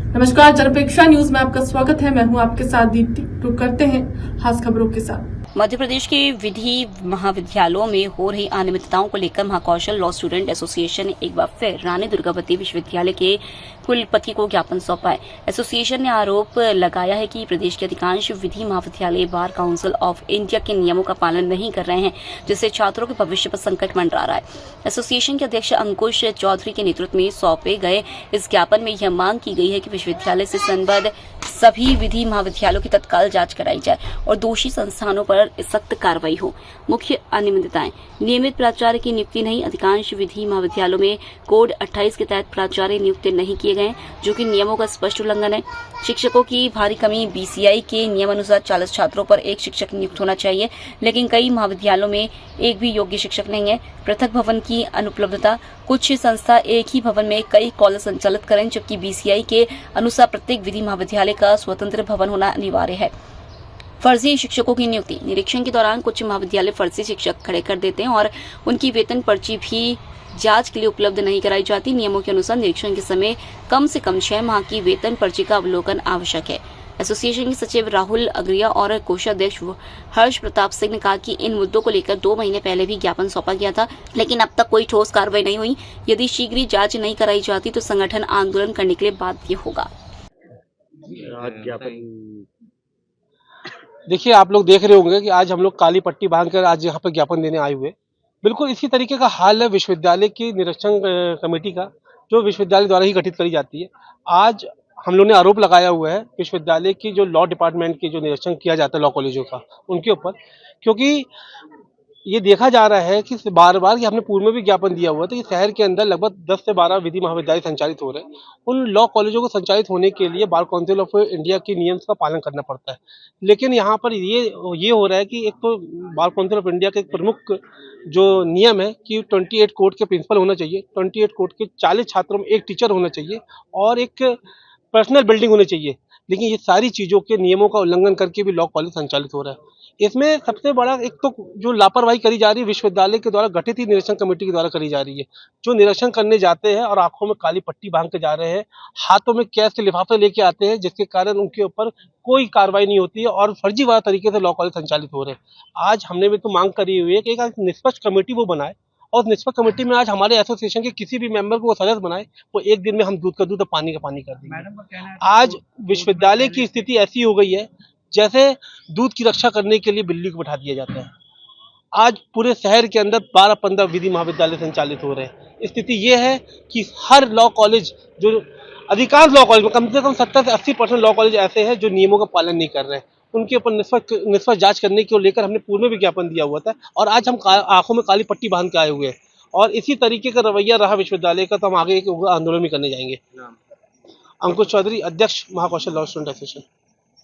नमस्कार, जनअपेक्षा न्यूज में आपका स्वागत है। मैं हूं आपके साथ दीप्ति। रुक करते हैं खास खबरों के साथ। मध्य प्रदेश के विधि महाविद्यालयों में हो रही अनियमितताओं को लेकर महाकौशल लॉ स्टूडेंट एसोसिएशन ने एक बार फिर रानी दुर्गावती विश्वविद्यालय के कुलपति को ज्ञापन सौंपा है। एसोसिएशन ने आरोप लगाया है कि प्रदेश के अधिकांश विधि महाविद्यालय बार काउंसिल ऑफ इंडिया के नियमों का पालन नहीं कर रहे हैं, जिससे छात्रों के भविष्य पर संकट मंडरा रहा है। एसोसिएशन के अध्यक्ष अंकुश चौधरी के नेतृत्व में सौंपे गए इस ज्ञापन में यह मांग की गई है कि विश्वविद्यालय से संबद्ध सभी विधि महाविद्यालयों की तत्काल जांच कराई जाए और दोषी संस्थानों पर सख्त कार्रवाई हो। मुख्य अनियमितताएं: नियमित प्राचार्य की नियुक्ति नहीं। अधिकांश विधि महाविद्यालयों में कोड 28 के तहत प्राचार्य नियुक्त नहीं किए गए, जो कि नियमों का स्पष्ट उल्लंघन है। शिक्षकों की भारी कमी। बीसीआई के नियमानुसार 40 छात्रों पर एक शिक्षक नियुक्त होना चाहिए, लेकिन कई महाविद्यालयों में एक भी योग्य शिक्षक नहीं है। पृथक भवन की अनुपलब्धता। कुछ संस्था एक ही भवन में कई कॉलेज संचालित करें, जबकि बीसीआई के अनुसार प्रत्येक विधि महाविद्यालय का स्वतंत्र भवन होना अनिवार्य है। फर्जी शिक्षकों की नियुक्ति। निरीक्षण के दौरान कुछ महाविद्यालय फर्जी शिक्षक खड़े कर देते हैं और उनकी वेतन पर्ची भी जांच के लिए उपलब्ध नहीं कराई जाती। नियमों के अनुसार निरीक्षण के समय कम से कम 6 माह की वेतन पर्ची का अवलोकन आवश्यक है। एसोसिएशन के सचिव राहुल अग्रिया और कोषाध्यक्ष हर्ष प्रताप सिंह ने कहा कि इन मुद्दों को लेकर 2 महीने पहले भी ज्ञापन सौंपा गया था, लेकिन अब तक कोई ठोस कार्रवाई नहीं हुई। यदि शीघ्र ही जांच नहीं कराई जाती तो संगठन आंदोलन करने के लिए बाध्य होगा। देखिए, आप लोग देख रहे होंगे कि आज हम लोग काली पट्टी बांधकर आज यहाँ पर ज्ञापन देने आए हुए। बिल्कुल इसी तरीके का हाल है विश्वविद्यालय की निरीक्षण कमेटी का, जो विश्वविद्यालय द्वारा ही गठित करी जाती है। आज हम लोग ने आरोप लगाया हुआ है विश्वविद्यालय की जो लॉ डिपार्टमेंट की जो निरीक्षण किया जाता है लॉ कॉलेजों का, उनके ऊपर, क्योंकि ये देखा जा रहा है कि बार बार, कि हमने पूर्व में भी ज्ञापन दिया हुआ था कि शहर के अंदर लगभग 10 से 12 विधि महाविद्यालय संचालित हो रहे हैं। उन लॉ कॉलेजों को संचालित होने के लिए बार काउंसिल ऑफ इंडिया के नियम का पालन करना पड़ता है, लेकिन यहाँ पर ये हो रहा है कि एक तो बार काउंसिल ऑफ इंडिया का एक प्रमुख जो नियम है कि 28 कोड के प्रिंसिपल होना चाहिए, 28 कोड के 40 छात्रों में एक टीचर होना चाहिए और एक पर्सनल बिल्डिंग होनी चाहिए, लेकिन ये सारी चीज़ों के नियमों का उल्लंघन करके भी लॉ कॉलेज संचालित हो रहा है। इसमें सबसे बड़ा एक तो जो लापरवाही करी जा रही है विश्वविद्यालय के द्वारा गठित ही निरीक्षण कमेटी के द्वारा करी जा रही है, जो निरीक्षण करने जाते हैं और आंखों में काली पट्टी बांध के जा रहे हैं, हाथों में कैश के लिफाफे लेके आते हैं, जिसके कारण उनके ऊपर कोई कार्रवाई नहीं होती है और फर्जीवाड़ा तरीके से लॉ कॉलेज संचालित हो रहे हैं। आज हमने भी तो मांग करी हुई है कि एक निष्पक्ष कमेटी वो बनाए और निष्पक्ष कमेटी में आज हमारे एसोसिएशन के किसी भी मेंबर को वो सदस्य बनाए, वो एक दिन में हम दूध का दूध और पानी का पानी कर देंगे। आज विश्वविद्यालय की स्थिति ऐसी हो गई है जैसे दूध की रक्षा करने के लिए बिल्ली को बैठा दिया जाता है। आज पूरे शहर के अंदर 12-15 विधि महाविद्यालय संचालित हो रहे हैं। स्थिति ये है कि हर लॉ कॉलेज, जो अधिकांश लॉ कॉलेज में कम से कम 70 से 80% लॉ कॉलेज ऐसे हैं जो नियमों का पालन नहीं कर रहे हैं। उनके ऊपर निष्पक्ष जांच करने को लेकर हमने पूर्व में विज्ञापन दिया हुआ था और आज हम आंखों में काली पट्टी बांध के आए हुए हैं और इसी तरीके का रवैया रहा विश्वविद्यालय का तो हम आगे एक आंदोलन भी करने जाएंगे। अंकुश चौधरी, अध्यक्ष महाकौशल लॉ स्टूडेंट एसोसिएशन।